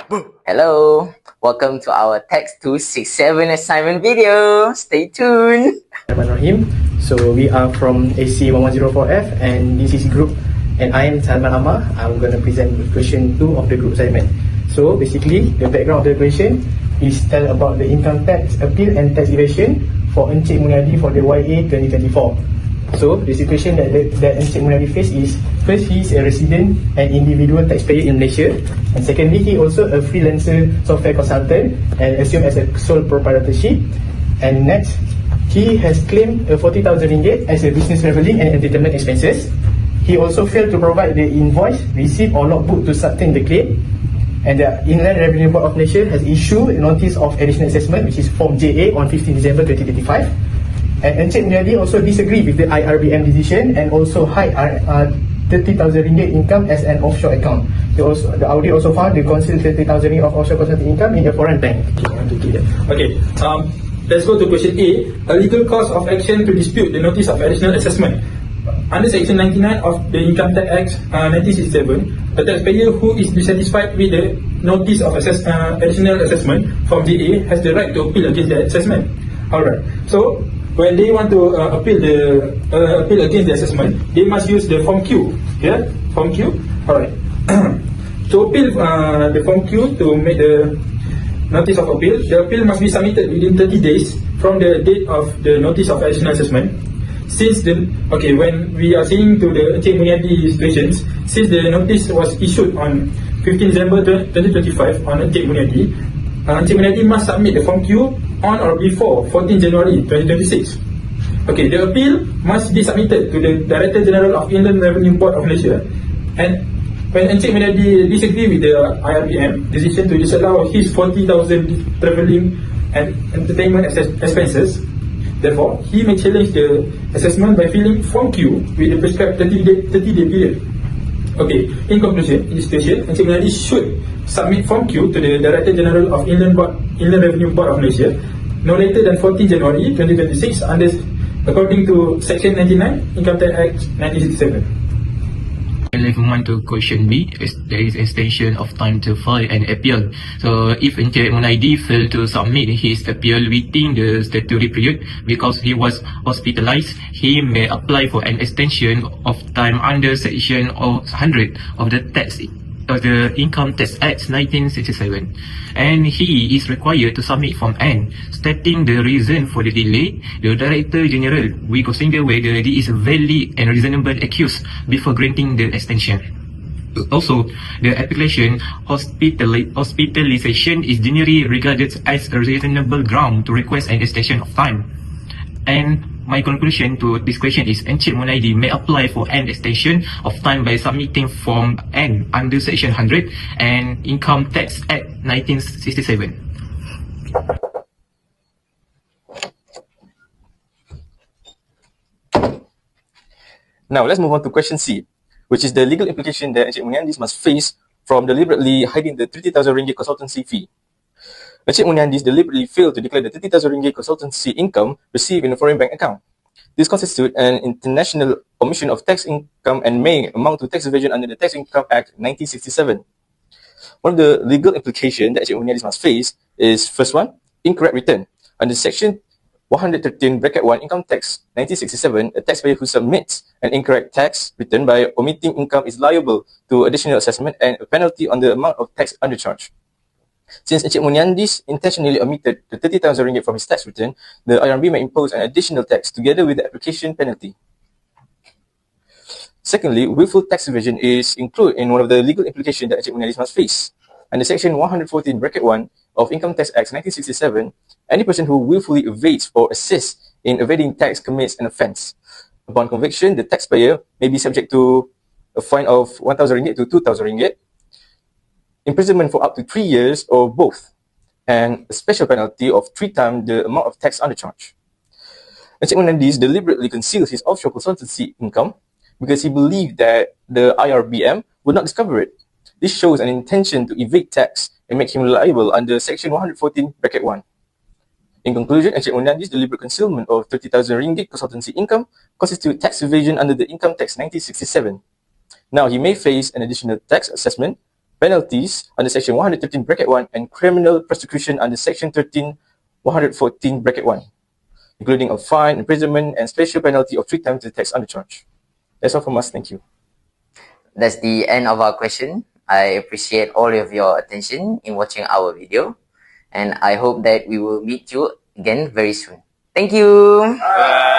Hello, welcome to our Text 267 assignment video. Stay tuned. Rahim. So we are from AC1104F and this is group, and I am Salman Amar. I'm going to present question 2 of the group assignment. So basically the background of the question is tell about the income tax appeal and tax evasion for Encik Mulyadi for the YA 2024. So the situation that Encik Mulyadi face is, first, he is a resident and individual taxpayer in Malaysia, and secondly, he also a freelancer software consultant and assumed as a sole proprietorship. And next, he has claimed 40,000 ringgit as a business travelling and entertainment expenses. He also failed to provide the invoice, receipt or logbook to sustain the claim. And the Inland Revenue Board of Malaysia has issued a notice of additional assessment, which is Form JA, on 15 December 2025. And Encik Mulyadi also disagree with the IRBM decision and also hide 30,000 ringgit income as an offshore account. The audit also found they concealed 30,000 ringgit of offshore consulting income in a foreign bank. Okay, let's go to question A. A legal cause of action to dispute the notice of additional assessment. Under Section 99 of the Income Tax Act 1967, a taxpayer who is dissatisfied with the notice of additional assessment from GA has the right to appeal against the assessment. Alright, so when they want to appeal against the assessment, they must use the Form Q. Yeah, Form Q. Alright. To appeal the Form Q to make the notice of appeal, the appeal must be submitted within 30 days from the date of the notice of additional assessment. Since when we are seeing to the Encik Mulyadi situations, since the notice was issued on 15 December 2025 on Encik Mulyadi, Encik Mulyadi must submit the Form Q on or before 14 January 2026. Okay, the appeal must be submitted to the Director General of Inland Revenue Board of Malaysia, and when Encik Mulyadi disagree with the IRBM decision to disallow his 40,000 travelling and entertainment expenses, therefore, he may challenge the assessment by filling Form Q with the prescribed 30-day period. Okay, in conclusion, in this situation, Encik Mulyadi should submit Form Q to the Director General of Inland Revenue Board of Malaysia no later than 14 January 2026 according to Section 99 Income Tax Act 1967. Moving on to question B, there is extension of time to file an appeal. So if Encik Mulyadi failed to submit his appeal within the statutory period because he was hospitalized, he may apply for an extension of time under Section 100 of the Income Tax Act 1967, and he is required to submit Form N stating the reason for the delay. The Director General will consider whether there is a valid and reasonable excuse before granting the extension. Also, the application hospitalization is generally regarded as a reasonable ground to request an extension of time. And my conclusion to this question is Encik Mulyadi may apply for an extension of time by submitting Form N under Section 100 and Income Tax Act 1967. Now let's move on to question C, which is the legal implication that Encik Mulyadi must face from deliberately hiding the 30,000 ringgit consultancy fee. Encik Mulyadi deliberately failed to declare the 30,000 ringgit consultancy income received in a foreign bank account. This constitutes an international omission of tax income and may amount to tax evasion under the Tax Income Act 1967. One of the legal implications that Encik Mulyadi must face is, first one, incorrect return. Under Section 113(1) Income Tax 1967, a taxpayer who submits an incorrect tax return by omitting income is liable to additional assessment and a penalty on the amount of tax undercharge. Since Encik Mulyadi intentionally omitted the 30,000 ringgit from his tax return, the IRB may impose an additional tax together with the application penalty. Secondly, willful tax evasion is included in one of the legal implications that Encik Mulyadi must face. Under Section 114(1) of Income Tax Act 1967, any person who willfully evades or assists in evading tax commits an offence. Upon conviction, the taxpayer may be subject to a fine of 1,000 ringgit to 2,000 ringgit, imprisonment for up to 3 years or both, and a special penalty of 3 times the amount of tax undercharge. Encik Mulyadi deliberately conceals his offshore consultancy income because he believed that the IRBM would not discover it. This shows an intention to evade tax and make him liable under Section 114(1). In conclusion, Encik Mulyadi's deliberate concealment of 30,000 ringgit consultancy income constitutes tax evasion under the Income Tax 1967. Now, he may face an additional tax assessment penalties under section 113 bracket 1 and criminal prosecution under section 114 bracket 1, including a fine, imprisonment, and special penalty of 3 times the tax undercharge. That's all from us. Thank you. That's the end of our question. I appreciate all of your attention in watching our video, and I hope that we will meet you again very soon. Thank you. Bye.